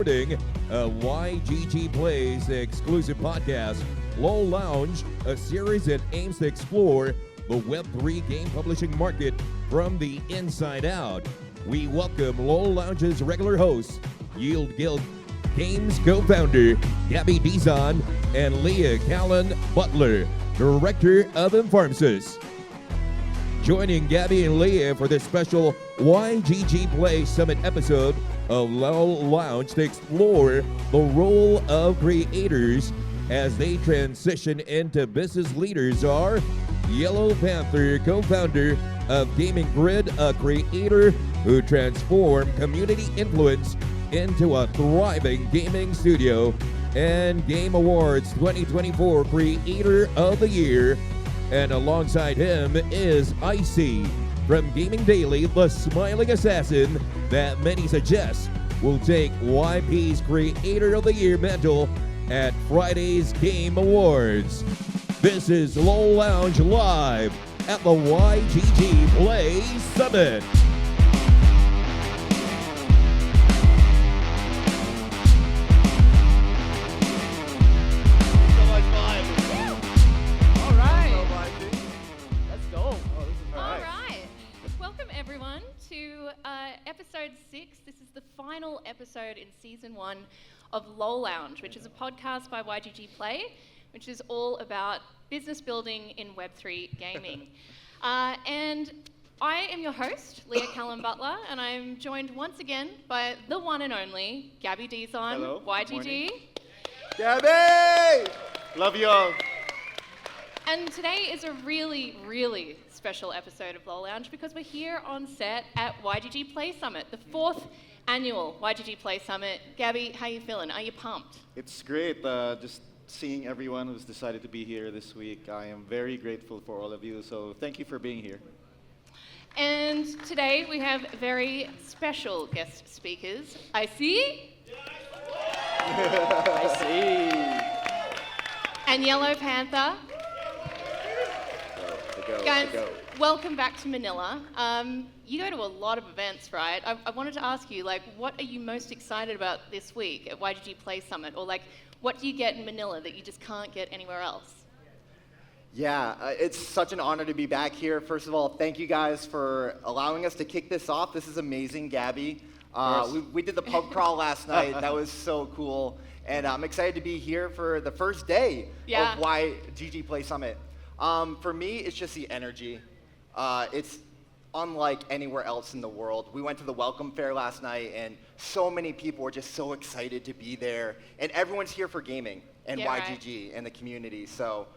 presenting a YGG Plays exclusive podcast, LOL Lounge, a series that aims to explore the Web3 game publishing market from the inside out. We welcome LOL Lounge's regular hosts, Yield Guild Games co-founder Gabby Dizon and Leah Callon-Butler, director of Emfarsis. Joining Gabby and Leah for this special YGG Play Summit episode of LOL Lounge to explore the role of creators as they transition into business leaders are Yellowpanther, co-founder of GamingGrid, a creator who transformed community influence into a thriving gaming studio, and Game Awards 2024 Creator of the Year. And alongside him is Icy from GamingDaily, the smiling assassin that many suggest will take YP's Creator of the Year mantle at Friday's Game Awards. This is LOL Lounge live at the YGG Play Summit. Episode 6. This is the final episode in season 1 of LOL Lounge, which is a podcast by YGG Play, which is all about business building in Web3 gaming. And I am your host, Leah Callon-Butler, and I'm joined once again by the one and only Gabby Dizon, Hello. YGG. Gabby! Love you all. And today is a really, really special episode of LOL Lounge because we're here on set at YGG Play Summit, the 4th annual YGG Play Summit. Gabby, how you feeling? Are you pumped? It's great. Just seeing everyone who's decided to be here this week. I am very grateful for all of you, so thank you for being here. And today we have very special guest speakers. Icy. I see. And Yellowpanther. Guys, welcome back to Manila. You go to a lot of events, right? I wanted to ask you, what are you most excited about this week at YGG Play Summit? Or, what do you get in Manila that you just can't get anywhere else? Yeah, it's such an honor to be back here. First of all, thank you guys for allowing us to kick this off. This is amazing, Gabby. We did the pub crawl last night. That was so cool. And I'm excited to be here for the first day of YGG Play Summit. For me, it's just the energy. It's unlike anywhere else in the world. We went to the Welcome Fair last night, and so many people were just so excited to be there. And everyone's here for gaming and YGG and the community. So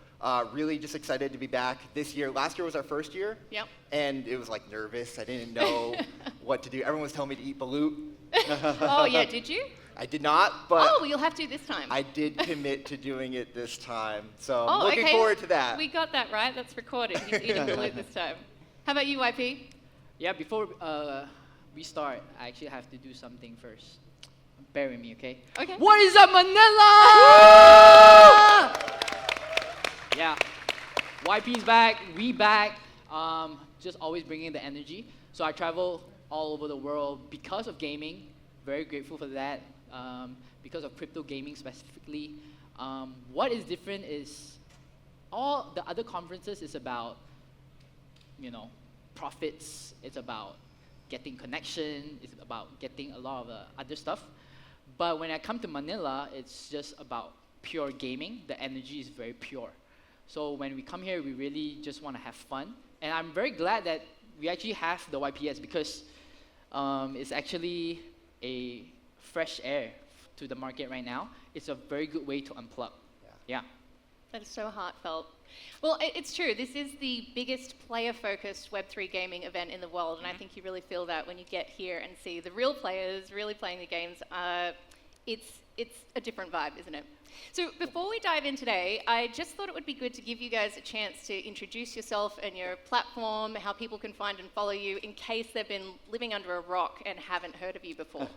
really just excited to be back this year. Last year was our first year. Yep. And it was nervous. I didn't know what to do. Everyone was telling me to eat balut. Oh, yeah, did you? I did not, but well, you'll have to this time. I did commit to doing it this time. So I'm looking forward to that. We got that right. That's recorded. He's eating balut this time. How about you, YP? Yeah, before we start, I actually have to do something first. Bear with me, okay? Okay. What is up, Manila? Yeah, YP's back, we back. Just always bringing the energy. So I travel all over the world because of gaming. Very grateful for that. Because of crypto gaming specifically. What is different is all the other conferences is about, profits. It's about getting connection. It's about getting a lot of other stuff. But when I come to Manila, it's just about pure gaming. The energy is very pure. So when we come here, we really just want to have fun. And I'm very glad that we actually have the YPS because it's actually a fresh air to the market right now. It's a very good way to unplug. Yeah. That is so heartfelt. Well, it's true. This is the biggest player-focused Web3 gaming event in the world, and I think you really feel that when you get here and see the real players really playing the games. It's a different vibe, isn't it? So before we dive in today, I just thought it would be good to give you guys a chance to introduce yourself and your platform, how people can find and follow you in case they've been living under a rock and haven't heard of you before.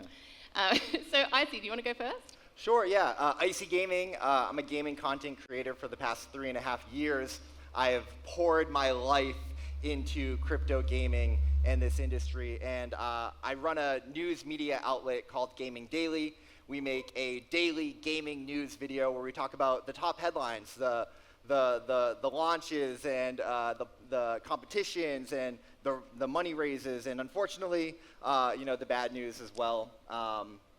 So Icy, do you want to go first? Sure, yeah. Icy Gaming. I'm a gaming content creator for the past 3.5 years. I have poured my life into crypto gaming and this industry, and I run a news media outlet called GamingDaily, We make a daily gaming news video where we talk about the top headlines, the launches, and the competitions, and the money raises, and unfortunately, the bad news as well.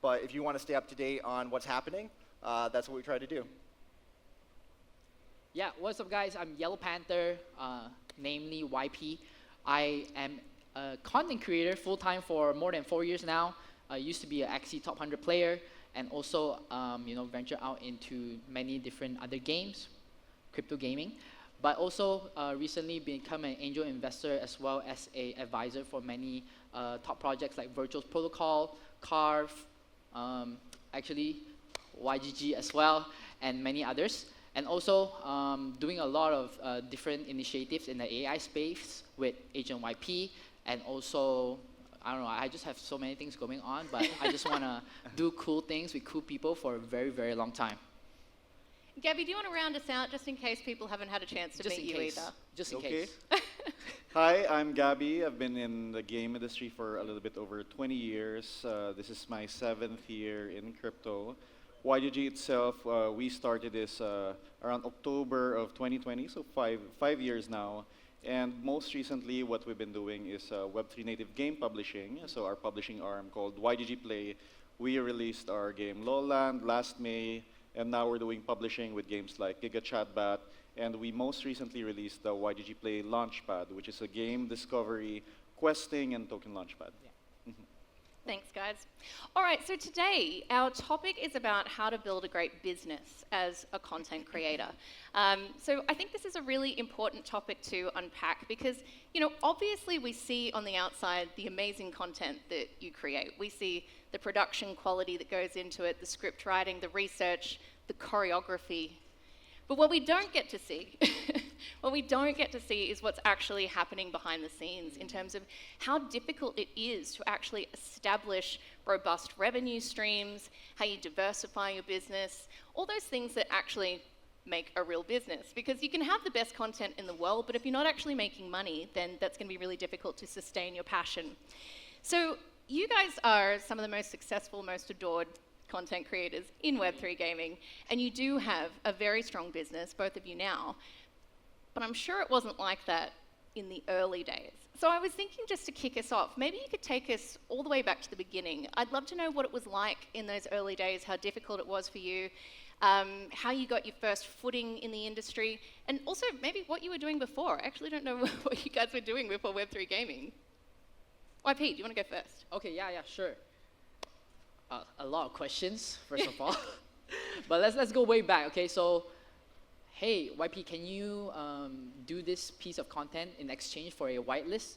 But if you want to stay up to date on what's happening, that's what we try to do. Yeah, what's up, guys? I'm Yellowpanther, namely YP. I am a content creator full-time for more than 4 years now. I used to be an Axie Top 100 player, and also, venture out into many different other games, crypto gaming. But also recently become an angel investor as well as an advisor for many top projects like Virtual Protocol, Carve, actually YGG as well, and many others. And also doing a lot of different initiatives in the AI space with Agent YP, and also, I don't know, I just have so many things going on, but I just want to do cool things with cool people for a very, very long time. Gabby, do you want to round us out just in case people haven't had a chance to meet you either? Just in Okay. case. Hi, I'm Gabby. I've been in the game industry for a little bit over 20 years. This is my 7th year in crypto. YGG itself, we started this around October of 2020, so five years now. And most recently, what we've been doing is Web3 native game publishing. So our publishing arm called YGG Play, we released our game Lowland last May, and now we're doing publishing with games like Giga Chatbat. And we most recently released the YGG Play Launchpad, which is a game discovery, questing, and token launchpad. Yeah. Thanks, guys. All right, so today our topic is about how to build a great business as a content creator. So I think this is a really important topic to unpack because, obviously we see on the outside the amazing content that you create. We see the production quality that goes into it, the script writing, the research, the choreography. But what we don't get to see, is what's actually happening behind the scenes in terms of how difficult it is to actually establish robust revenue streams, how you diversify your business, all those things that actually make a real business. Because you can have the best content in the world, but if you're not actually making money, then that's going to be really difficult to sustain your passion. So you guys are some of the most successful, most adored content creators in Web3 gaming, and you do have a very strong business, both of you now, but I'm sure it wasn't like that in the early days. So I was thinking, just to kick us off, maybe you could take us all the way back to the beginning. I'd love to know what it was like in those early days, how difficult it was for you, how you got your first footing in the industry, and also maybe what you were doing before. I actually don't know what you guys were doing before Web3 gaming. YP, do you want to go first? Okay, yeah, sure. A lot of questions, first of all. But let's go way back, okay? So, hey, YP, can you do this piece of content in exchange for a whitelist?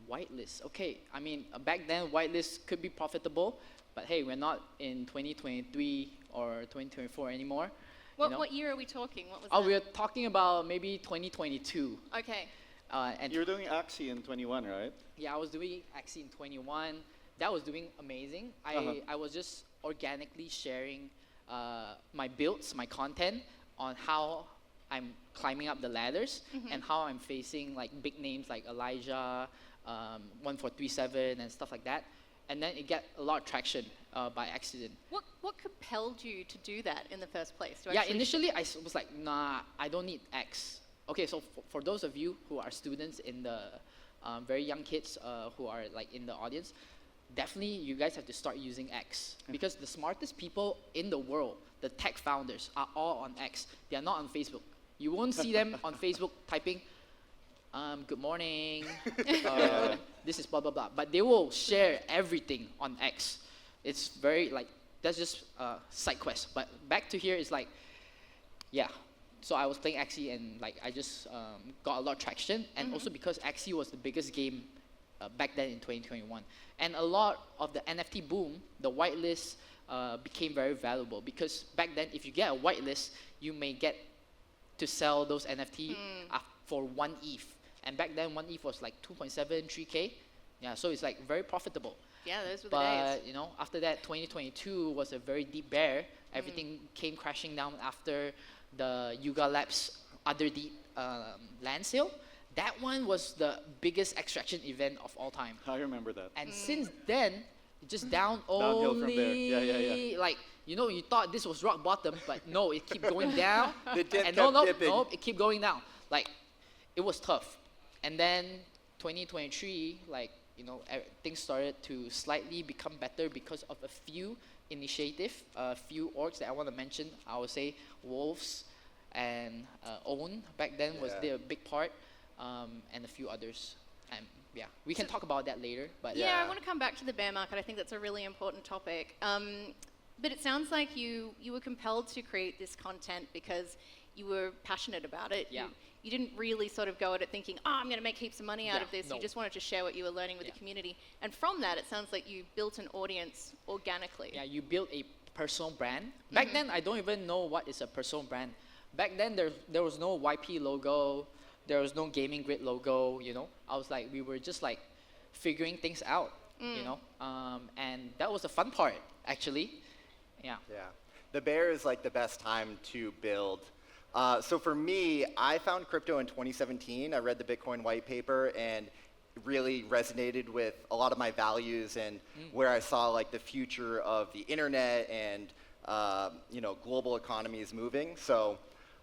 Whitelist, okay. I mean, back then, whitelist could be profitable, but hey, we're not in 2023 or 2024 anymore. What year are we talking? What was Oh, that? we're talking about maybe 2022. Okay. And You're doing Axie in 21, right? yeah, I was doing Axie in 21. That was doing amazing. I was just organically sharing my builds, my content on how I'm climbing up the ladders and how I'm facing like big names like Elijah, 1437 and stuff like that. And then it got a lot of traction by accident. What compelled you to do that in the first place? Yeah, initially I was like, nah, I don't need X. Okay, so for those of you who are students in the very young kids who are like in the audience, definitely you guys have to start using X because the smartest people in the world, the tech founders, are all on X. They are not on Facebook. You won't see them on Facebook typing, good morning, this is blah, blah, blah. But they will share everything on X. It's very like, that's just side quest. But back to here is like, yeah. So I was playing Axie and like I just got a lot of traction. And also because Axie was the biggest game back then in 2021. And a lot of the NFT boom, the whitelist became very valuable because back then if you get a whitelist, you may get to sell those NFT for 1 ETH. And back then 1 ETH was like 2.7, 3K. Yeah, so it's like very profitable. Yeah, those were the days. But after that, 2022 was a very deep bear. Everything came crashing down after the Yuga Labs other deep land sale. That one was the biggest extraction event of all time. I remember that. And since then, It just down Downhill only. from there. Yeah. Like, you thought this was rock bottom, but no, it kept going down. The dip and kept dipping. it kept going down. Like, it was tough. And then 2023, like, things started to slightly become better because of a few initiatives, a few orgs that I want to mention. I would say Wolves and Own back then was Yeah. a big part, and a few others. And yeah, we can talk about that later. But Yeah, I want to come back to the bear market. I think that's a really important topic. But it sounds like you were compelled to create this content because you were passionate about it. Yeah. You didn't really sort of go at it thinking, I'm going to make heaps of money out Yeah, of this. no. You just wanted to share what you were learning with Yeah. the community. And from that, it sounds like you built an audience organically. Yeah, you build a personal brand. Back then, I don't even know what is a personal brand. Back then, there was no YP logo, there was no GamingGrid logo. I was like, we were just like figuring things out. And that was the fun part, actually. Yeah. Yeah. The bear is like the best time to build. So for me, I found crypto in 2017. I read the Bitcoin white paper and it really resonated with a lot of my values and where I saw like the future of the internet and global economies moving. So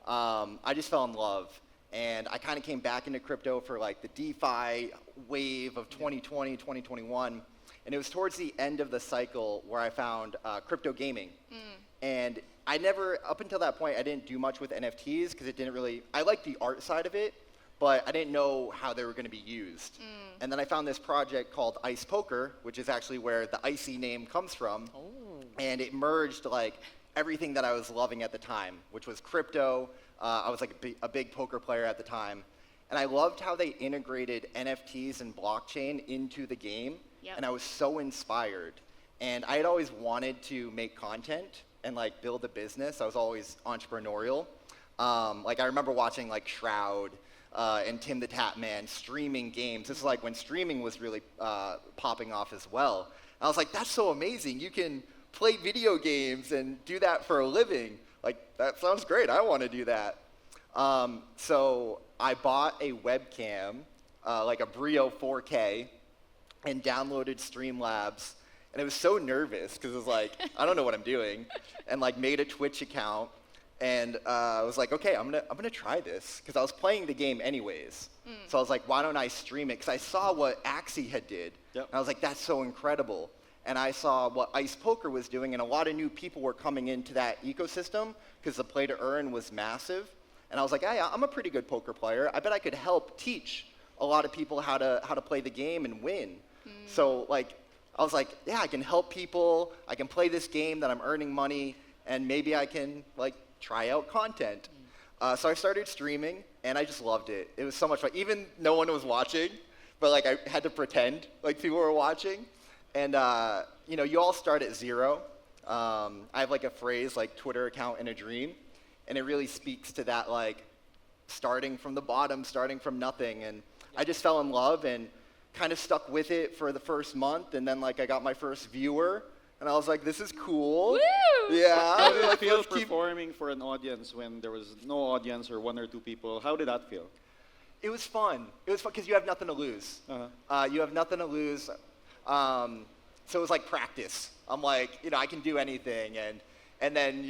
I just fell in love. And I kind of came back into crypto for like the DeFi wave of 2020, 2021. And it was towards the end of the cycle where I found crypto gaming. And up until that point, I didn't do much with NFTs because it didn't really, I liked the art side of it, but I didn't know how they were going to be used. And then I found this project called Ice Poker, which is actually where the icy name comes from. And it merged like everything that I was loving at the time, which was crypto. I was like a big poker player at the time. And I loved how they integrated NFTs and blockchain into the game. Yep. And I was so inspired. And I had always wanted to make content and like build a business. I was always entrepreneurial. Like I remember watching like Shroud and Tim the Tap Man streaming games. This is like when streaming was really popping off as well. And I was like, that's so amazing. You can play video games and do that for a living. Like, that sounds great. I want to do that. So I bought a webcam, like a Brio 4K, and downloaded Streamlabs. And I was so nervous because it was like, I don't know what I'm doing. And like made a Twitch account. And I was like, okay, I'm gonna try this. Because I was playing the game anyways. So I was like, why don't I stream it? Because I saw what Axie had did. Yep. And I was like, that's so incredible. And I saw what Ice Poker was doing, and a lot of new people were coming into that ecosystem because the play to earn was massive. And I was like, hey, I'm a pretty good poker player. I bet I could help teach a lot of people how to play the game and win. So like, I was like, yeah, I can help people. I can play this game that I'm earning money, and maybe I can like try out content. So I started streaming, and I just loved it. It was so much fun. Even no one was watching, but like I had to pretend like people were watching. And you all start at zero. I have like a phrase like Twitter account in a dream, and it really speaks to that like starting from the bottom, starting from nothing. And I just fell in love and kind of stuck with it for the first month, and then like I got my first viewer, and I was like, this is cool. Woo! Yeah. How did it Like, feel let's keep- performing for an audience when there was no audience or one or two people? How did that feel? It was fun. It was fun because you have nothing to lose. You have nothing to lose. So it was like practice. I'm like, I can do anything. And then,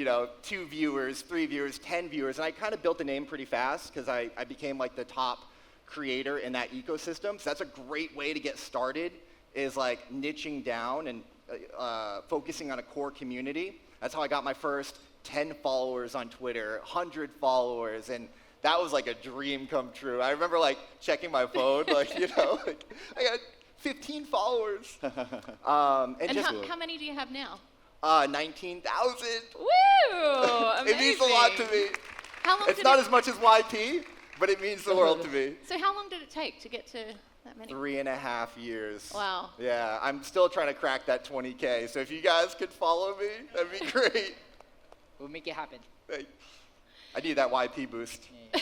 2 viewers, 3 viewers, 10 viewers. And I kind of built a name pretty fast because I became like the top creator in that ecosystem. So that's a great way to get started, is like niching down and focusing on a core community. That's how I got my first 10 followers on Twitter, 100 followers. And that was like a dream come true. I remember like checking my phone, like, like I got 15 followers. And just how many do you have now? 19,000. Woo! It means a lot to me. How long It's did not it, as much as YP, but it means the world to me. So how long did it take to get to that many? 3.5 years. Wow. Yeah, I'm still trying to crack that 20K. So if you guys could follow me, that'd be great. We'll make it happen. I need that YP boost. Yeah.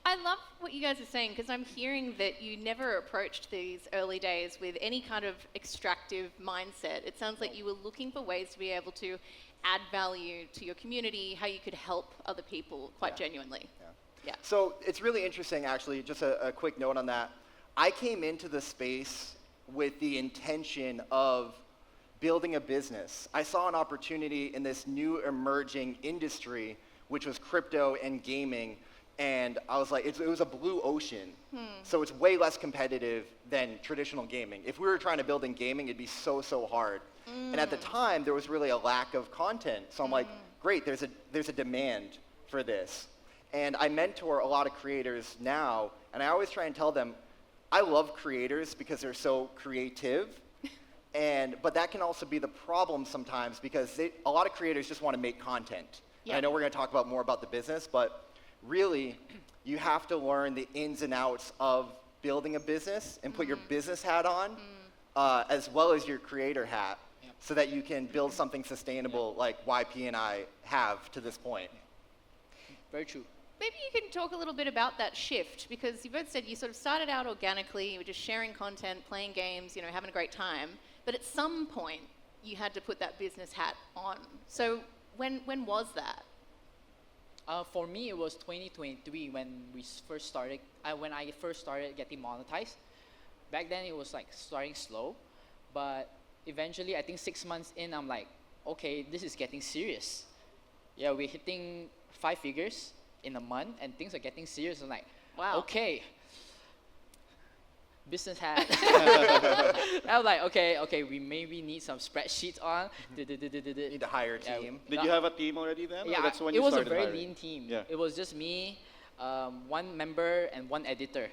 I love what you guys are saying because I'm hearing that you never approached these early days with any kind of extractive mindset. It sounds like you were looking for ways to be able to add value to your community, how you could help other people quite genuinely. Yeah. So it's really interesting, actually, just a quick note on that. I came into the space with the intention of building a business. I saw an opportunity in this new emerging industry, which was crypto and gaming, and I was like, it was a blue ocean. So it's way less competitive than traditional gaming. If we were trying to build in gaming, it'd be so hard. And at the time, there was really a lack of content. So I'm like, great, there's a demand for this. And I mentor a lot of creators now, and I always try and tell them, I love creators because they're so creative, but that can also be the problem sometimes because a lot of creators just want to make content. Yeah. And I know we're going to talk about more about the business, but really, you have to learn the ins and outs of building a business and put your business hat on, as well as your creator hat, so that you can build something sustainable like YP and I have to this point. Very true. Maybe you can talk a little bit about that shift, because you both said you sort of started out organically, you were just sharing content, playing games, having a great time, but at some point you had to put that business hat on. So when was that? For me, it was 2023 when when I first started getting monetized. Back then, it was like starting slow, but eventually, I think 6 months in, I'm like, okay, this is getting serious. Yeah, we're hitting 5 figures in a month, and things are getting serious. I'm like, Wow. okay, business hat. I was like, okay, we maybe need some spreadsheets on. Need to hire a Yeah, team. Did you have a team already then? Yeah, or that's when it you was a started very hiring? lean team. Yeah. It was just me, 1 member, and 1 editor.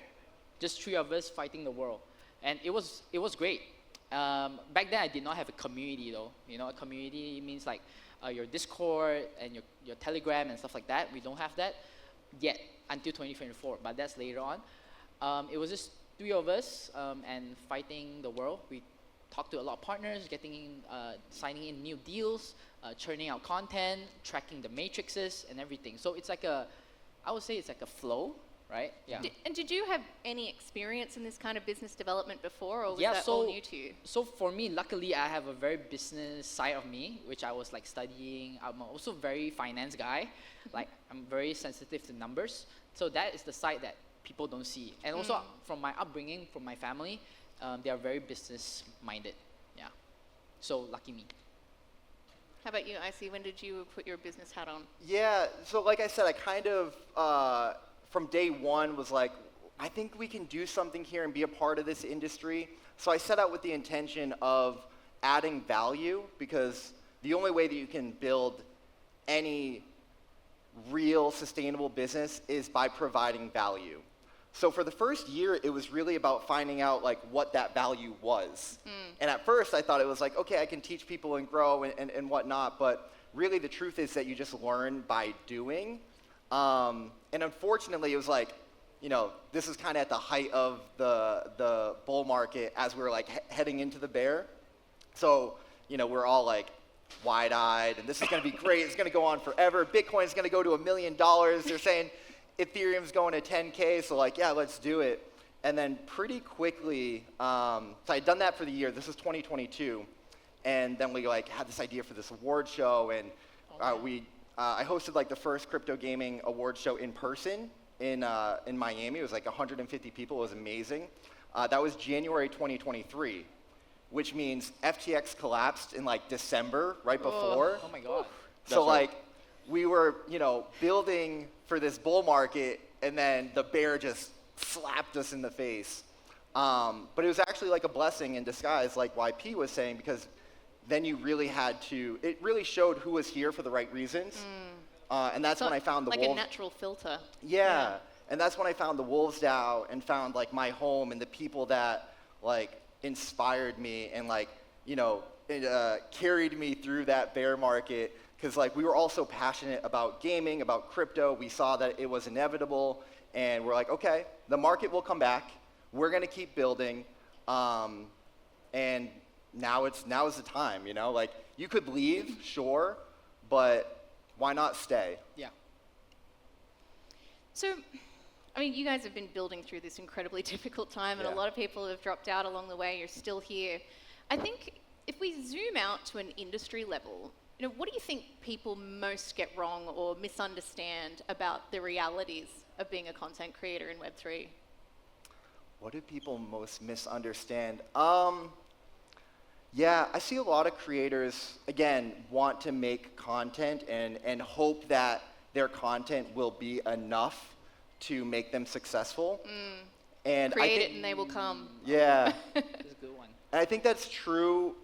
Just 3 of us fighting the world, and it was great. Back then, I did not have a community though. A community means like your Discord and your Telegram and stuff like that. We don't have that yet until 2024, but that's later on. It was just 3 of us and fighting the world. We talked to a lot of partners, signing in new deals, churning out content, tracking the matrices and everything. So it's like I would say it's like a flow, right? Yeah. And did you have any experience in this kind of business development before, or was Yeah, that all new to you? So for me, luckily, I have a very business side of me, which I was like studying. I'm also a very finance guy. Like I'm very sensitive to numbers. So that is the side that people don't see. And also from my upbringing, from my family, they are very business minded. Yeah. So lucky me. How about you, Icy? When did you put your business hat on? Yeah, so like I said, I kind of, from day one was like, I think we can do something here and be a part of this industry. So I set out with the intention of adding value, because the only way that you can build any real sustainable business is by providing value. So for the first year, it was really about finding out like what that value was. And at first I thought it was like, okay, I can teach people and grow and whatnot, but really the truth is that you just learn by doing. And unfortunately it was like, this is kind of at the height of the bull market as we were like heading into the bear. So, we're all like wide-eyed and this is going to be great. It's going to go on forever. Bitcoin's going to go to $1 million. They're saying Ethereum's going to 10K, so like, yeah, let's do it. And then pretty quickly, so I'd done that for the year. This is 2022. And then we like had this idea for this award show, and I hosted like the first crypto gaming award show in person in Miami. It was like 150 people. It was amazing. That was January 2023, which means FTX collapsed in like December, right before. Oh my God. So like, we were, building for this bull market, and then the bear just slapped us in the face. But it was actually like a blessing in disguise, like YP was saying, because then you really had to, it really showed who was here for the right reasons. And that's So when I found the like wolves. a natural filter. Yeah. And that's when I found the Wolves DAO and found like my home and the people that like inspired me and like, carried me through that bear market. Because like we were all so passionate about gaming, about crypto. We saw that it was inevitable, and we're like, okay, the market will come back. We're gonna keep building, and now is the time. Like you could leave, sure, but why not stay? Yeah. So, you guys have been building through this incredibly difficult time, and a Yeah. lot of people have dropped out along the way. You're still here. I think if we zoom out to an industry level, what do you think people most get wrong or misunderstand about the realities of being a content creator in Web3? What do people most misunderstand? Yeah, I see a lot of creators, again, want to make content and hope that their content will be enough to make them successful. And Create it and they will come. Yeah. That's a good one. And I think that's true,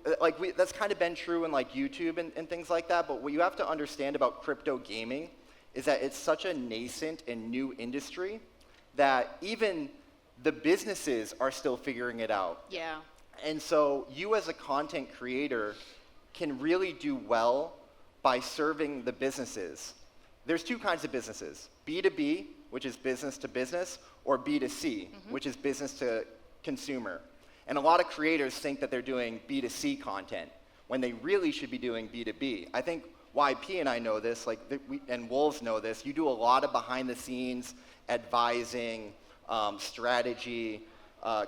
that's kind of been true in like YouTube and things like that, but what you have to understand about crypto gaming is that it's such a nascent and new industry that even the businesses are still figuring it out. Yeah. And so you as a content creator can really do well by serving the businesses. There's two kinds of businesses, B2B, which is business to business, or B2C, which is business to consumer. And a lot of creators think that they're doing B2C content when they really should be doing B2B. I think YP and I know this, and Wolves know this. You do a lot of behind the scenes advising, strategy,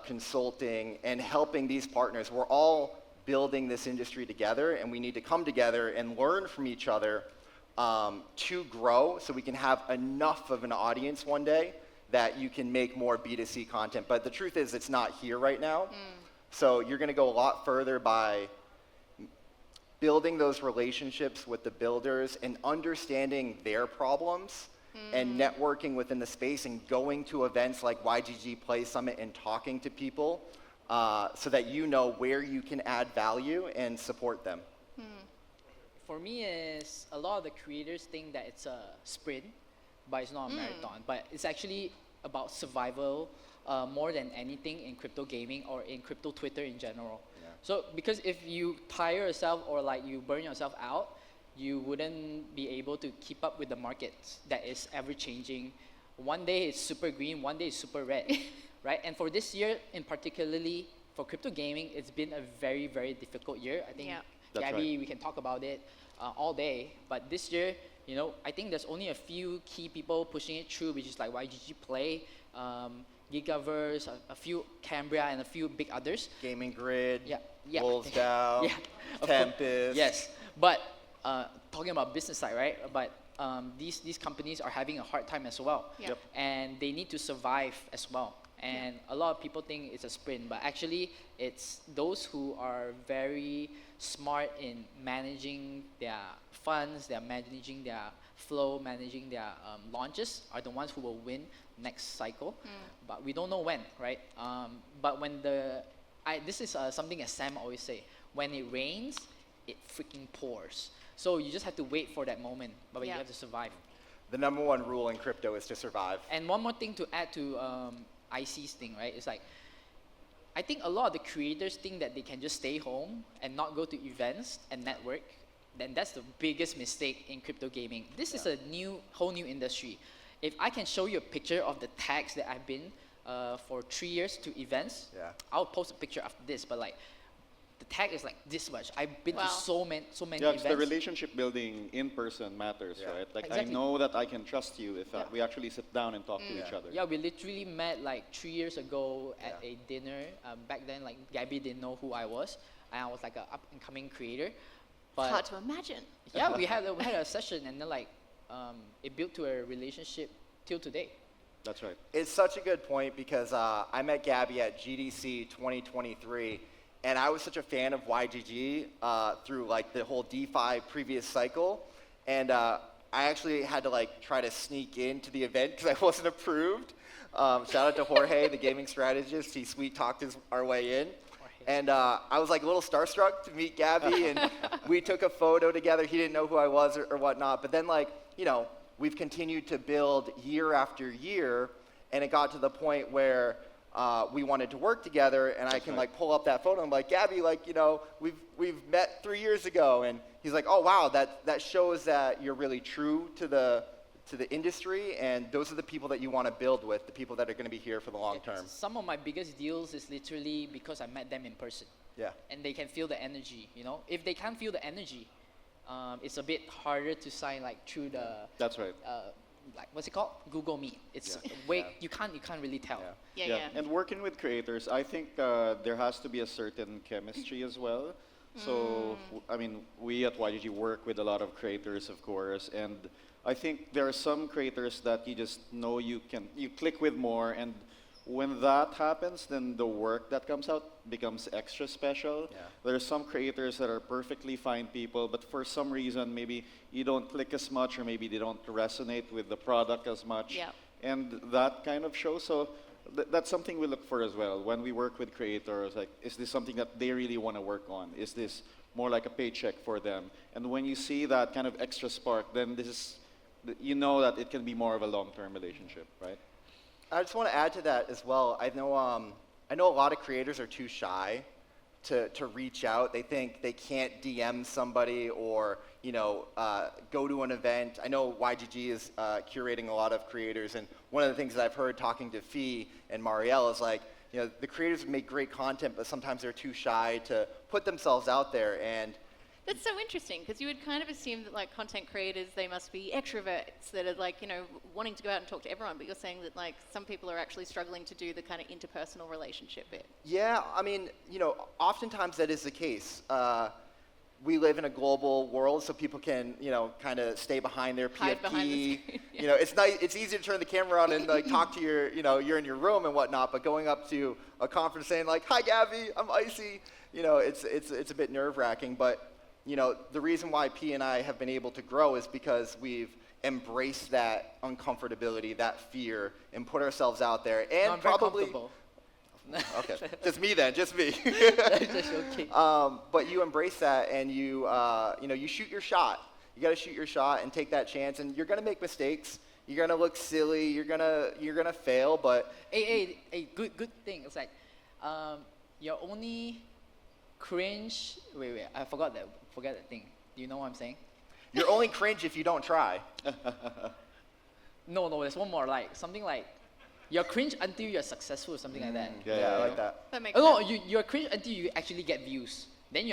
consulting, and helping these partners. We're all building this industry together, and we need to come together and learn from each other to grow so we can have enough of an audience one day that you can make more B2C content. But the truth is it's not here right now. So you're going to go a lot further by building those relationships with the builders and understanding their problems and networking within the space and going to events like YGG Play Summit and talking to people so that you know where you can add value and support them. For me, is a lot of the creators think that it's a sprint, but it's not a marathon. But it's actually about survival more than anything in crypto gaming or in crypto Twitter in general. Yeah. So because if you tire yourself or like you burn yourself out, you wouldn't be able to keep up with the market that is ever changing. One day it's super green, one day it's super red, right? And for this year, in particularly for crypto gaming, it's been a very, very difficult year. I think, That's Gabby, right. we can talk about it all day. But this year, you know, I think there's only a few key people pushing it through, which is like YGG Play, Gigaverse, a few Cambria, and a few big others. GamingGrid, Yeah. Wolves DAO, Yeah, of course. Tempest. Yes, but talking about business side, right? But these companies are having a hard time as well, Yep. and they need to survive as well. And a lot of people think it's a sprint, but actually it's those who are very smart in managing their funds, they're managing their flow, managing their launches are the ones who will win next cycle. But we don't know when, right? But when this is something that Sam always say, when it rains, it freaking pours. So you just have to wait for that moment, but you have to survive. The number one rule in crypto is to survive. And one more thing to add to IC's thing, right? It's like, I think a lot of the creators think that they can just stay home and not go to events and network. Then that's the biggest mistake in crypto gaming. This is a whole new industry. If I can show you a picture of the tags that I've been for 3 years to events, I'll post a picture after this, but like, the tag is like this much. I've been to so many events. The relationship building in person matters, right? Like Exactly. I know that I can trust you if we actually sit down and talk to each other. Yeah, we literally met like 3 years ago at a dinner. Back then, like Gabby didn't know who I was, and I was like an up-and-coming creator. But Hard to imagine. yeah, we had a session, and then like it built to a relationship till today. That's right. It's such a good point because I met Gabby at GDC 2023, and I was such a fan of YGG through like the whole DeFi previous cycle, and I actually had to like try to sneak into the event because I wasn't approved. Shout out to Jorge, the gaming strategist. He sweet talked our way in. And I was like a little starstruck to meet Gabby, and we took a photo together. He didn't know who I was or whatnot. But then, like, you know, we've continued to build year after year, and it got to the point where we wanted to work together, and I can like pull up that photo. I'm like, Gabby, like, you know, we've met 3 years ago, and he's like, oh wow, that shows that you're really true to the industry, and those are the people that you want to build with, the people that are going to be here for the long term. Some of my biggest deals is literally because I met them in person. Yeah. And they can feel the energy, you know? If they can't feel the energy, it's a bit harder to sign like through the That's right. like what's it called? Google Meet. It's you can't really tell. Yeah. And working with creators, I think there has to be a certain chemistry as well. So, I mean, we at YGG work with a lot of creators, of course, and I think there are some creators that you just know you click with more, and when that happens, then the work that comes out becomes extra special. Yeah. There's some creators that are perfectly fine people, but for some reason, maybe you don't click as much, or maybe they don't resonate with the product as much. Yeah. And that kind of shows. So that's something we look for as well. When we work with creators, like, is this something that they really want to work on? Is this more like a paycheck for them? And when you see that kind of extra spark, then this is, you know that it can be more of a long-term relationship, right? I just want to add to that as well. I know a lot of creators are too shy to reach out. They think they can't DM somebody or go to an event. I know YGG is curating a lot of creators, and one of the things that I've heard talking to Fee and Marielle is like, the creators make great content, but sometimes they're too shy to put themselves out there. And That's so interesting, because you would kind of assume that like content creators, they must be extroverts that are like, wanting to go out and talk to everyone, but you're saying that like some people are actually struggling to do the kind of interpersonal relationship bit. yeah, I mean, oftentimes that is the case. We live in a global world, so people can, kind of stay behind their PFP. Hide behind the screen, It's nice. It's easy to turn the camera on and like talk to your, you're in your room and whatnot. But going up to a conference saying like, "Hi, Gabby, I'm Icy," it's a bit nerve-wracking. But the reason why P and I have been able to grow is because we've embraced that uncomfortability, that fear, and put ourselves out there. And No, I'm very probably. comfortable. Okay, just me then, just me. Just joking. But you embrace that, and you shoot your shot. You got to shoot your shot and take that chance, and you're gonna make mistakes. You're gonna look silly. You're gonna fail, but Hey, good thing. It's like, your only cringe. Wait, I forgot that thing. Do you know what I'm saying? you're only cringe if you don't try. No, there's one more. Like something like, you're cringe until you're successful, or something like that. Yeah, I like that. That makes No, sense. you're cringe until you actually get views. Then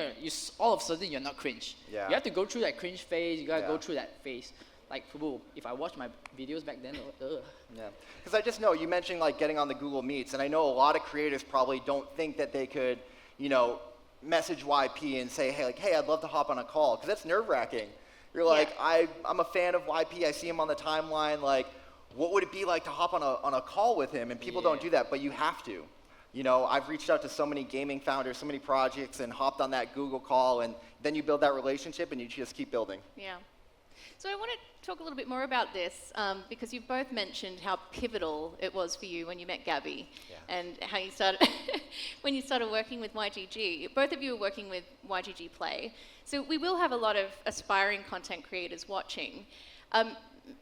all of a sudden you're not cringe. Yeah. You have to go through that cringe phase. You gotta Yeah. go through that phase. Like, if I watch my videos back then, Yeah, because I just know you mentioned like getting on the Google Meets, and I know a lot of creators probably don't think that they could, message YP and say, hey, I'd love to hop on a call, because that's nerve-wracking. You're like, I'm a fan of YP. I see him on the timeline. Like, what would it be like to hop on a call with him? And people don't do that, but you have to. I've reached out to so many gaming founders, so many projects, and hopped on that Google call, and then you build that relationship, and you just keep building. Yeah. So I want to talk a little bit more about this, because you've both mentioned how pivotal it was for you when you met Gabby, and how you started when you started working with YGG. Both of you are working with YGG Play, so we will have a lot of aspiring content creators watching.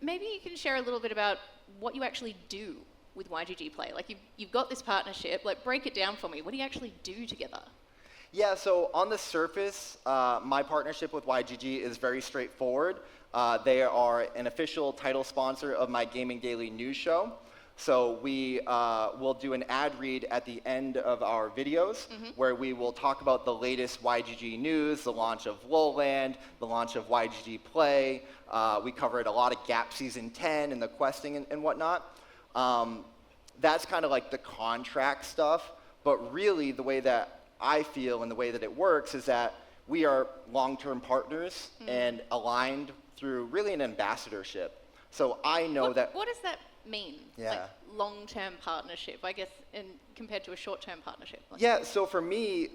Maybe you can share a little bit about what you actually do with YGG Play. Like you've got this partnership. Like, break it down for me. What do you actually do together? Yeah, so on the surface, my partnership with YGG is very straightforward. They are an official title sponsor of my GamingDaily news show. So we will do an ad read at the end of our videos, where we will talk about the latest YGG news, the launch of Lowland, the launch of YGG Play. We covered a lot of Gap Season 10 and the questing and whatnot. That's kind of like the contract stuff, but really the way that I feel and the way that it works is that we are long-term partners and aligned through really an ambassadorship. So I know that... What does that mean? Yeah. Like long-term partnership, I guess, compared to a short-term partnership. Like, Yeah, so for me,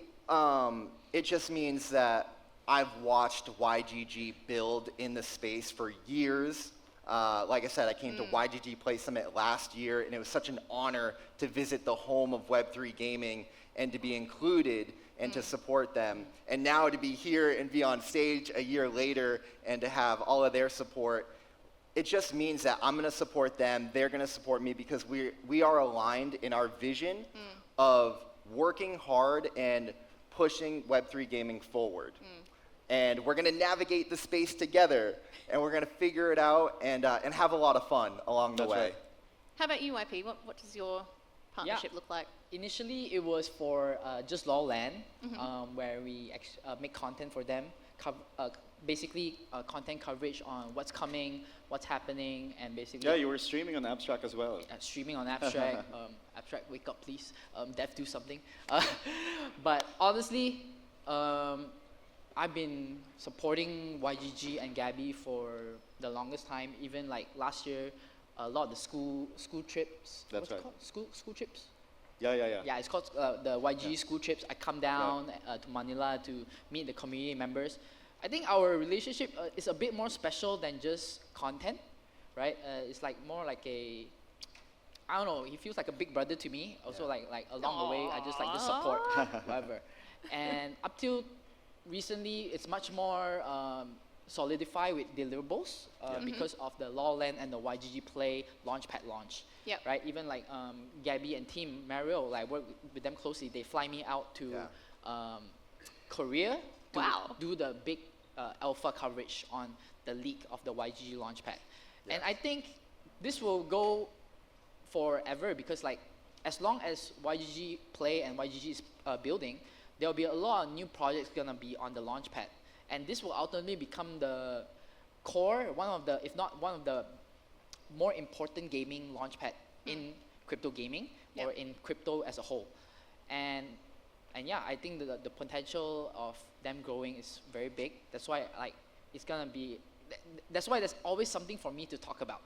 it just means that I've watched YGG build in the space for years. Like I said, I came to YGG Play Summit last year, and it was such an honor to visit the home of Web3 gaming and to be included and to support them. And now to be here and be on stage a year later and to have all of their support, it just means that I'm going to support them, they're going to support me, because we are aligned in our vision of working hard and pushing Web3 gaming forward. And we're going to navigate the space together, and we're going to figure it out and have a lot of fun along the way. Right. How about you, YP? What does your partnership look like? Initially, it was for just Lowland, where we make content for them, basically content coverage on what's coming, what's happening, and basically... Yeah, you were streaming on Abstract as well. streaming on Abstract. Abstract, wake up, please. Dev, do something. But honestly, I've been supporting YGG and Gabby for the longest time. Even like last year, a lot of the school trips. That's What's it right. called? School trips. Yeah. Yeah, it's called the YG school trips. I come down to Manila to meet the community members. I think our relationship is a bit more special than just content, right? It's like more like I don't know. He feels like a big brother to me. Also, like along the way, I just like the support, whatever. And up till recently, it's much more solidified with deliverables because of the Lawland and the YGG Play Launchpad launch. Yep. Right. Even like Gabby and team Mario, like work with them closely. They fly me out to Korea to do the big alpha coverage on the leak of the YGG Launchpad. And I think this will go forever because like as long as YGG Play and YGG is building, there'll be a lot of new projects gonna be on the Launchpad, and this will ultimately become the core, if not one of the more important gaming launchpad in crypto gaming or in crypto as a whole. And yeah, I think the potential of them growing is very big. That's why like it's gonna be. That's why there's always something for me to talk about.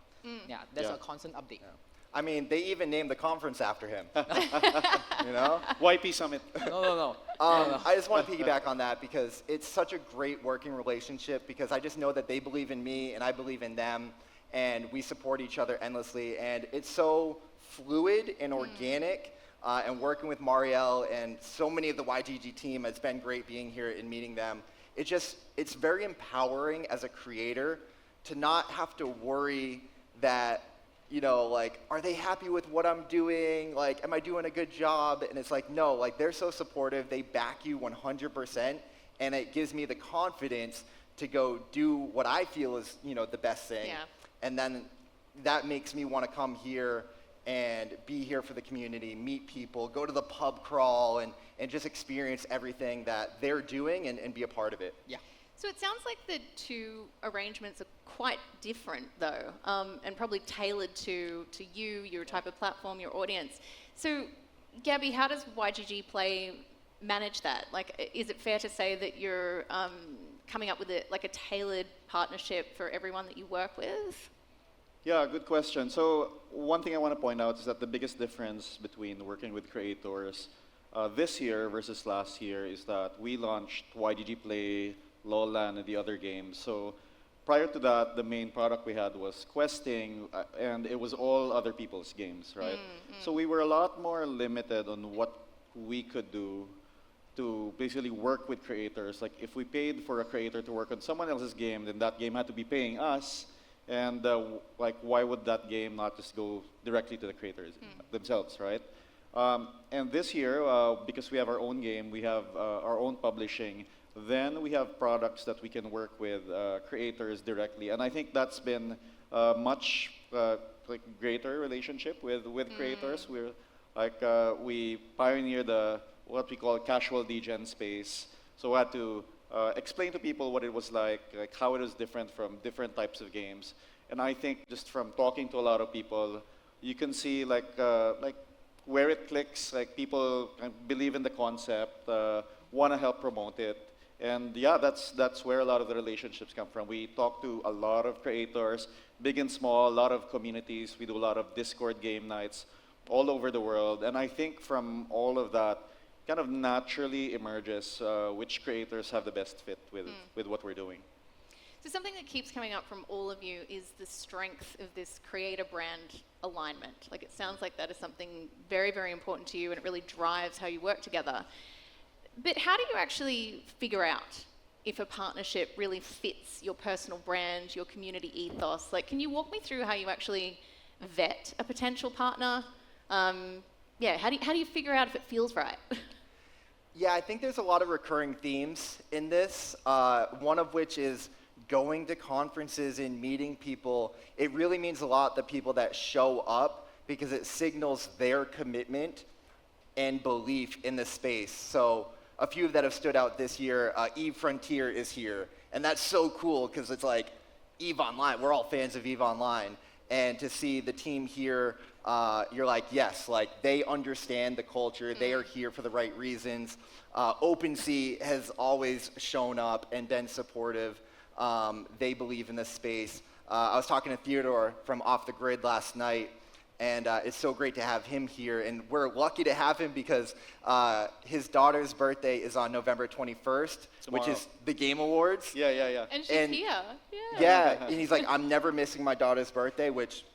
Yeah, there's a constant update. Yeah. I mean, they even named the conference after him. You know? YP Summit. No. I just want to piggyback on that because it's such a great working relationship because I just know that they believe in me and I believe in them and we support each other endlessly. And it's so fluid and organic and working with Marielle and so many of the YGG team, it's been great being here and meeting them. It's very empowering as a creator to not have to worry that, you know, like, are they happy with what I'm doing? Like, am I doing a good job? And it's like, no, like, they're so supportive. They back you 100%. And it gives me the confidence to go do what I feel is, you know, the best thing. Yeah. And then that makes me want to come here and be here for the community, meet people, go to the pub crawl, and just experience everything that they're doing and be a part of it. Yeah. So it sounds like the two arrangements are quite different, though, and probably tailored to you, your type of platform, your audience. So, Gabby, how does YGG Play manage that? Like, is it fair to say that you're coming up with a tailored partnership for everyone that you work with? Yeah, good question. So one thing I want to point out is that the biggest difference between working with creators this year versus last year is that we launched YGG Play, Lowland, and the other games. So prior to that, the main product we had was questing, and it was all other people's games, right? So we were a lot more limited on what we could do to basically work with creators. Like if we paid for a creator to work on someone else's game, then that game had to be paying us. And like, why would that game not just go directly to the creators themselves, right? And this year, because we have our own game, we have our own publishing, then we have products that we can work with creators directly. And I think that's been a much greater relationship with creators. We're like, we pioneered what we call casual degen space. So we had to explain to people what it was like how it was different from different types of games. And I think just from talking to a lot of people, you can see like where it clicks, like people believe in the concept, want to help promote it. And yeah, that's where a lot of the relationships come from. We talk to a lot of creators, big and small, a lot of communities. We do a lot of Discord game nights all over the world. And I think from all of that, kind of naturally emerges which creators have the best fit with what we're doing. So something that keeps coming up from all of you is the strength of this creator brand alignment. Like, it sounds like that is something very, very important to you, and it really drives how you work together. But how do you actually figure out if a partnership really fits your personal brand, your community ethos? Like, can you walk me through how you actually vet a potential partner? How do you figure out if it feels right? Yeah, I think there's a lot of recurring themes in this, one of which is going to conferences and meeting people. It really means a lot, the people that show up, because it signals their commitment and belief in the space. So a few that have stood out this year, EVE Frontier is here. And that's so cool, because it's like EVE Online. We're all fans of EVE Online. And to see the team here, you're like, yes, like they understand the culture. They are here for the right reasons. OpenSea has always shown up and been supportive. They believe in the space. I was talking to Theodore from Off the Grid last night, and it's so great to have him here. And we're lucky to have him because his daughter's birthday is on November 21st, which is the Game Awards. Yeah. And she's here. Yeah, and he's like, I'm never missing my daughter's birthday, which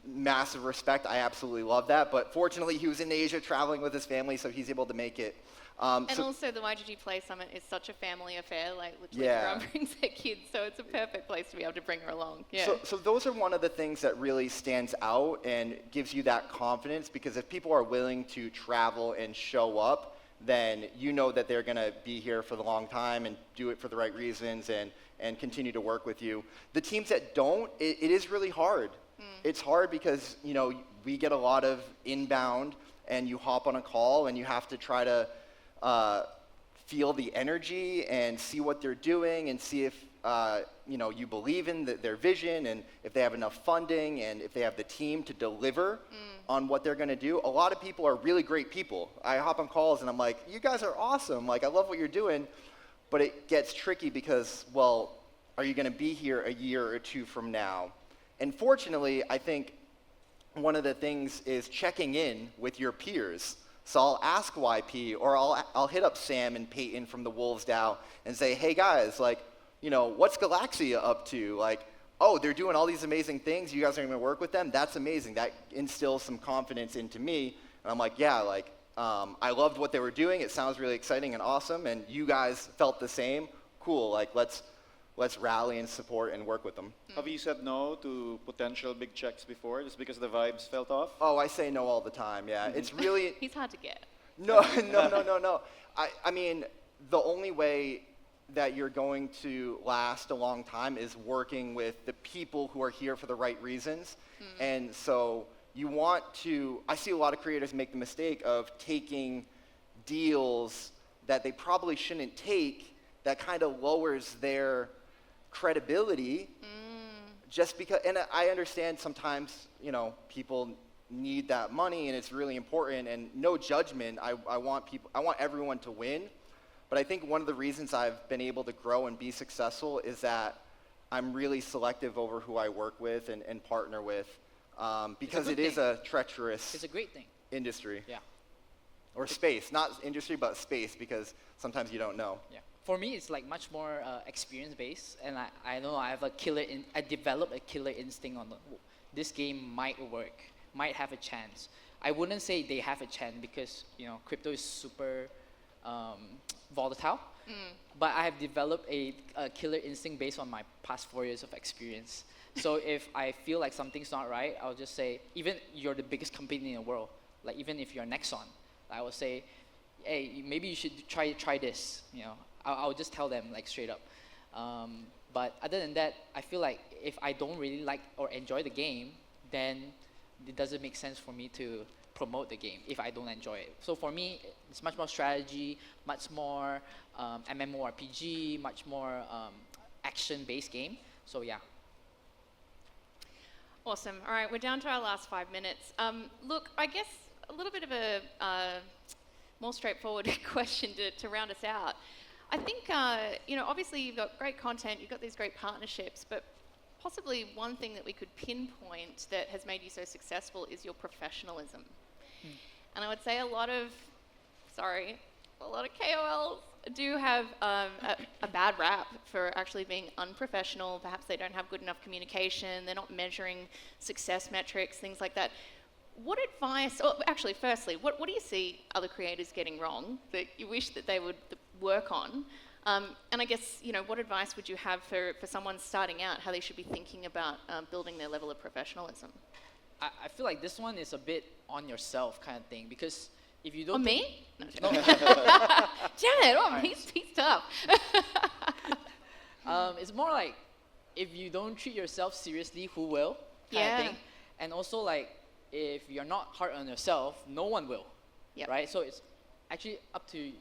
massive respect. I absolutely love that. But fortunately, he was in Asia traveling with his family, so he's able to make it. And also, the YGG Play Summit is such a family affair. Like, literally everyone brings their kids, so it's a perfect place to be able to bring her along. Yeah. So those are one of the things that really stands out and gives you that confidence, because if people are willing to travel and show up, then you know that they're going to be here for the long time and do it for the right reasons and continue to work with you. The teams that don't, it is really hard. It's hard because, you know, we get a lot of inbound, and you hop on a call and you have to try to feel the energy and see what they're doing and see if you know, you believe in their vision and if they have enough funding and if they have the team to deliver on what they're going to do. A lot of people are really great people. I hop on calls and I'm like, you guys are awesome. Like, I love what you're doing. But it gets tricky because, well, are you going to be here a year or two from now? And fortunately, I think one of the things is checking in with your peers. So I'll ask YP, or I'll hit up Sam and Peyton from the Wolves DAO and say, hey guys, like, you know, what's Galaxia up to? Like, oh, they're doing all these amazing things. You guys are going to work with them? That's amazing. That instills some confidence into me. And I'm like, yeah, like, I loved what they were doing. It sounds really exciting and awesome. And you guys felt the same. Cool. Like, let's rally and support and work with them. Have you said no to potential big checks before just because the vibes felt off? Oh, I say no all the time, yeah. It's really... He's hard to get. No. I mean, the only way that you're going to last a long time is working with the people who are here for the right reasons. And so you want to... I see a lot of creators make the mistake of taking deals that they probably shouldn't take, that kind of lowers their credibility just because, and I understand sometimes, you know, people need that money and it's really important, and no judgment. I want everyone to win, but I think one of the reasons I've been able to grow and be successful is that I'm really selective over who I work with and partner with, because it is a treacherous It's a great thing. industry. Yeah. Or space, not industry, but space, because sometimes you don't know. Yeah. For me, it's like much more experience-based, and I know I have I developed a killer instinct on this game might work, might have a chance. I wouldn't say they have a chance because, you know, crypto is super volatile, but I have developed a killer instinct based on my past 4 years of experience. So if I feel like something's not right, I'll just say, even you're the biggest company in the world, like even if you're Nexon, I will say, hey, maybe you should try this, you know. I'll just tell them like straight up. But other than that, I feel like if I don't really like or enjoy the game, then it doesn't make sense for me to promote the game if I don't enjoy it. So for me, it's much more strategy, much more MMORPG, much more action-based game. So yeah. Awesome. All right, we're down to our last 5 minutes. Look, I guess a little bit of a more straightforward question to round us out. I think, you know, obviously you've got great content, you've got these great partnerships, but possibly one thing that we could pinpoint that has made you so successful is your professionalism. And I would say a lot of KOLs do have a bad rap for actually being unprofessional. Perhaps they don't have good enough communication, they're not measuring success metrics, things like that. What advice, or actually firstly, what do you see other creators getting wrong that you wish that they would work on? And I guess, you know, what advice would you have for someone starting out, how they should be thinking about building their level of professionalism? I feel like this one is a bit on yourself kind of thing, because if you don't... On me? No. Janet, he's tough. It's more like, if you don't treat yourself seriously, who will? Kind of thing. And also like, if you're not hard on yourself, no one will, right? So it's actually up to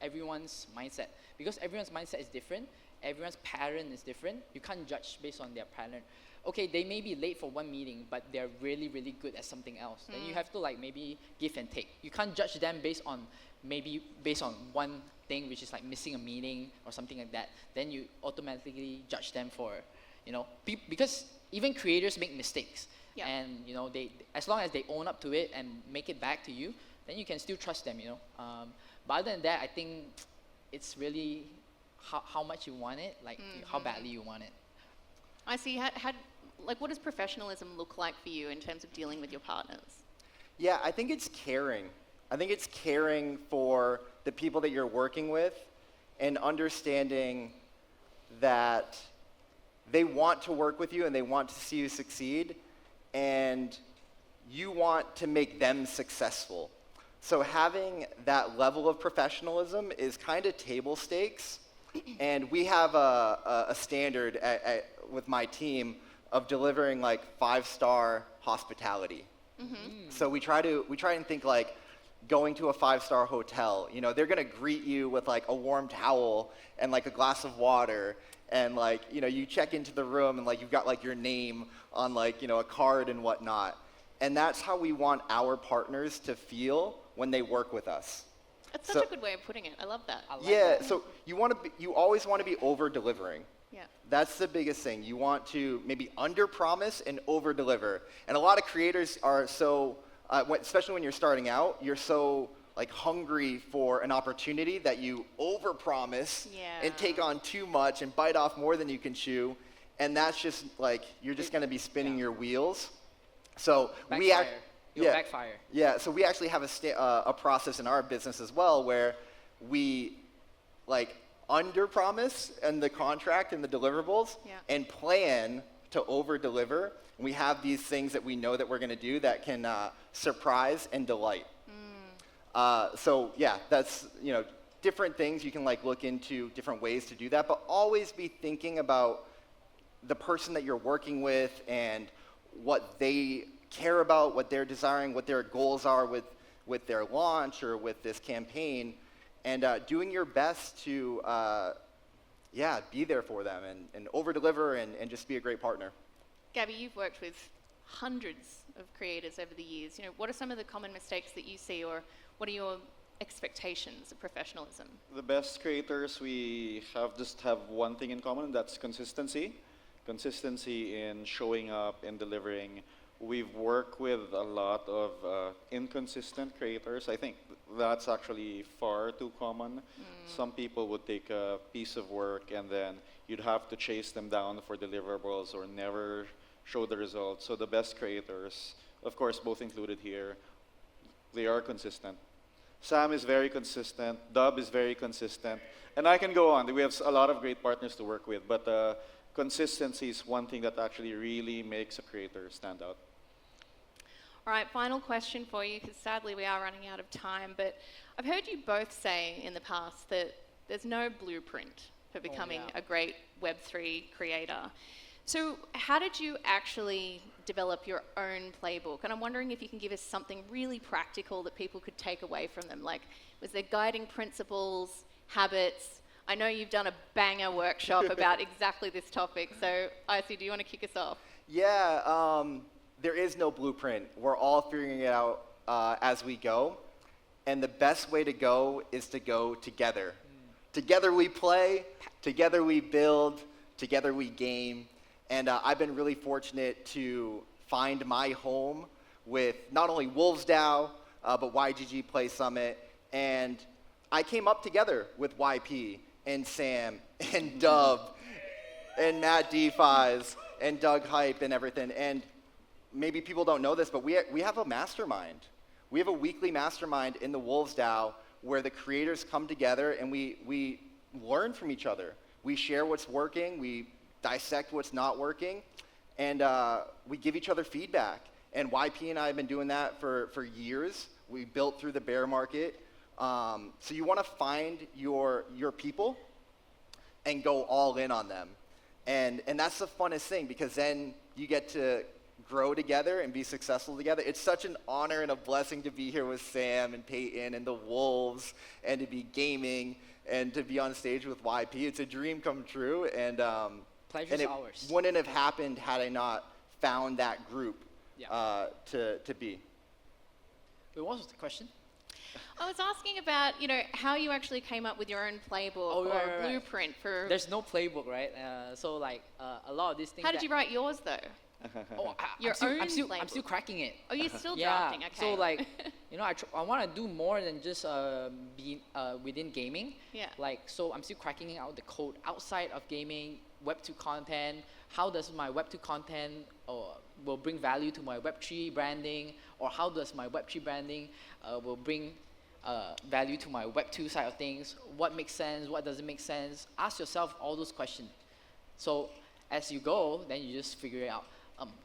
everyone's mindset, because everyone's mindset is different, everyone's pattern is different. You can't judge based on their pattern. Okay, they may be late for one meeting, but they're really, really good at something else. Then you have to like maybe give and take. You can't judge them based on one thing, which is like missing a meeting or something like that. Then you automatically judge them for, you know, because even creators make mistakes. Yeah. And you know, as long as they own up to it and make it back to you, then you can still trust them, you know. But other than that, I think it's really how much you want it, like how badly you want it. I see. Like, what does professionalism look like for you in terms of dealing with your partners? Yeah, I think it's caring. I think it's caring for the people that you're working with and understanding that they want to work with you and they want to see you succeed, and you want to make them successful. So having that level of professionalism is kind of table stakes, and we have a standard with my team of delivering like 5-star hospitality. So we try and think like going to a 5-star hotel. You know, they're gonna greet you with like a warm towel and like a glass of water, and like, you know, you check into the room and like you've got like your name on like, you know, a card and whatnot. And that's how we want our partners to feel when they work with us. That's such a good way of putting it. I love that. I like Yeah, that. so you always want to be over-delivering. Yeah. That's the biggest thing. You want to maybe under-promise and over-deliver. And a lot of creators are so, especially when you're starting out, you're so like hungry for an opportunity that you over-promise and take on too much and bite off more than you can chew. And that's just like, you're just going to be spinning your wheels. So Backfire. You'll backfire. Yeah, so we actually have a process in our business as well where we like under-promise in the contract and the deliverables and plan to over-deliver. And we have these things that we know that we're going to do that can surprise and delight. So yeah, that's, you know, different things. You can like look into different ways to do that, but always be thinking about the person that you're working with and what they care about, what they're desiring, what their goals are with their launch or with this campaign, and doing your best to be there for them and over-deliver and just be a great partner. Gabby, you've worked with hundreds of creators over the years. You know, what are some of the common mistakes that you see, or what are your expectations of professionalism? The best creators, we just have one thing in common, and that's consistency. Consistency in showing up and delivering. We've worked with a lot of inconsistent creators. I think that's actually far too common. Some people would take a piece of work and then you'd have to chase them down for deliverables or never show the results. So the best creators, of course, both included here, they are consistent. Sam is very consistent. Dub is very consistent. And I can go on. We have a lot of great partners to work with, but consistency is one thing that actually really makes a creator stand out. All right, final question for you, because sadly we are running out of time, but I've heard you both say in the past that there's no blueprint for becoming a great Web3 creator. So how did you actually develop your own playbook? And I'm wondering if you can give us something really practical that people could take away from them. Like, was there guiding principles, habits? I know you've done a banger workshop about exactly this topic. So, IC, do you want to kick us off? Yeah, there is no blueprint. We're all figuring it out as we go. And the best way to go is to go together. Together we play, together we build, together we game. And I've been really fortunate to find my home with not only Wolves DAO, but YGG Play Summit. And I came up together with YP and Sam and Dub and Matt DeFi's and Doug Hype and everything. And maybe people don't know this, but we have a mastermind. We have a weekly mastermind in the Wolves DAO where the creators come together and we learn from each other. We share what's working, we dissect what's not working, and we give each other feedback. And YP and I have been doing that for years. We built through the bear market. So you want to find your people and go all in on them. And that's the funnest thing, because then you get to grow together and be successful together. It's such an honor and a blessing to be here with Sam and Peyton and the Wolves and to be gaming and to be on stage with YP. It's a dream come true, and Pleasure's it ours. wouldn't have happened had I not found that group to be. Wait, what was the question? I was asking about, how you actually came up with your own playbook or right. blueprint for. There's no playbook, right? So like a lot of these things. How did you write yours though? Your I'm still playbook. cracking it. Oh, you're still Yeah. drafting. Okay. So like, I want to do more than just be within gaming. Yeah. Like, so I'm still cracking out the code outside of gaming, Web 2 content. How does my Web 2 content will bring value to my Web 3 branding, or how does my Web 3 branding will bring value to my Web 2 side of things? What makes sense? What doesn't make sense? Ask yourself all those questions. So as you go, then you just figure it out.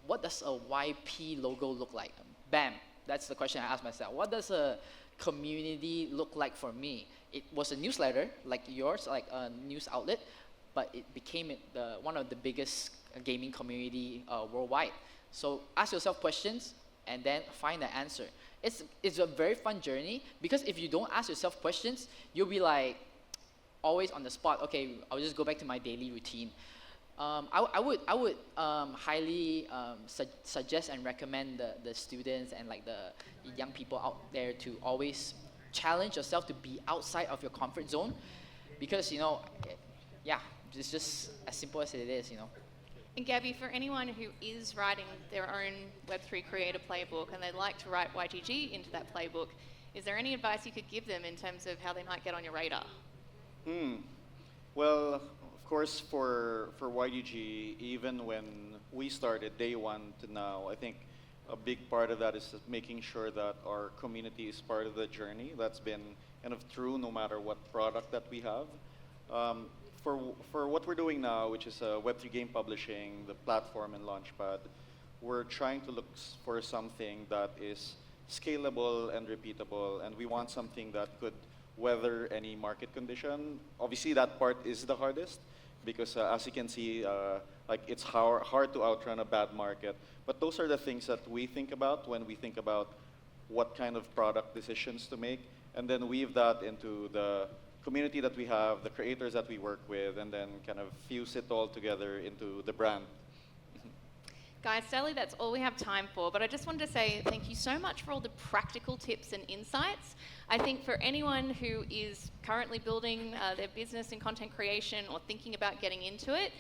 What does a YP logo look like? Bam, that's the question I asked myself. What does a community look like for me? It was a newsletter like yours, like a news outlet, but it became one of the biggest gaming community worldwide. So ask yourself questions and then find the answer. It's a very fun journey, because if you don't ask yourself questions, you'll be like always on the spot. Okay, I'll just go back to my daily routine. I would highly suggest and recommend the students and like the young people out there to always challenge yourself to be outside of your comfort zone, because it's just as simple as it is. And Gabby, for anyone who is writing their own Web3 creator playbook and they'd like to write YGG into that playbook, is there any advice you could give them in terms of how they might get on your radar? Well, of course, for YGG, even when we started day one to now, I think a big part of that is making sure that our community is part of the journey. That's been kind of true no matter what product that we have. For what we're doing now, which is Web3 game publishing, the platform and Launchpad, we're trying to look for something that is scalable and repeatable, and we want something that could weather any market condition. Obviously, that part is the hardest, because as you can see, like it's hard to outrun a bad market. But those are the things that we think about when we think about what kind of product decisions to make, and then weave that into the community that we have, the creators that we work with, and then kind of fuse it all together into the brand. Guys, sadly, that's all we have time for, but I just wanted to say thank you so much for all the practical tips and insights. I think for anyone who is currently building their business in content creation or thinking about getting into it,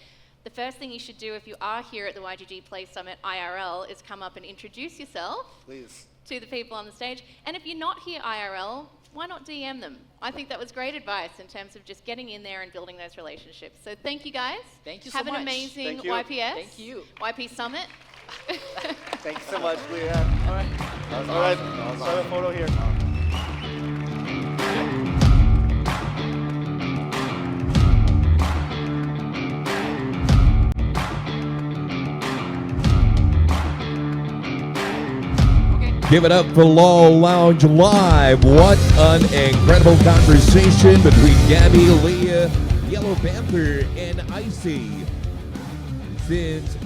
the first thing you should do if you are here at the YGG Play Summit IRL is come up and introduce yourself. Please. To the people on the stage. And if you're not here IRL, why not DM them? I think that was great advice in terms of just getting in there and building those relationships. So thank you guys. Thank you so much. Have much. an amazing Thank you. YPS. Thank you. YP Summit. Thanks so much, Leah. All right. All right, let's have a photo here. Give it up for LOL Lounge Live. What an incredible conversation between Gabby, Leah, Yellowpanther, and Icy. Since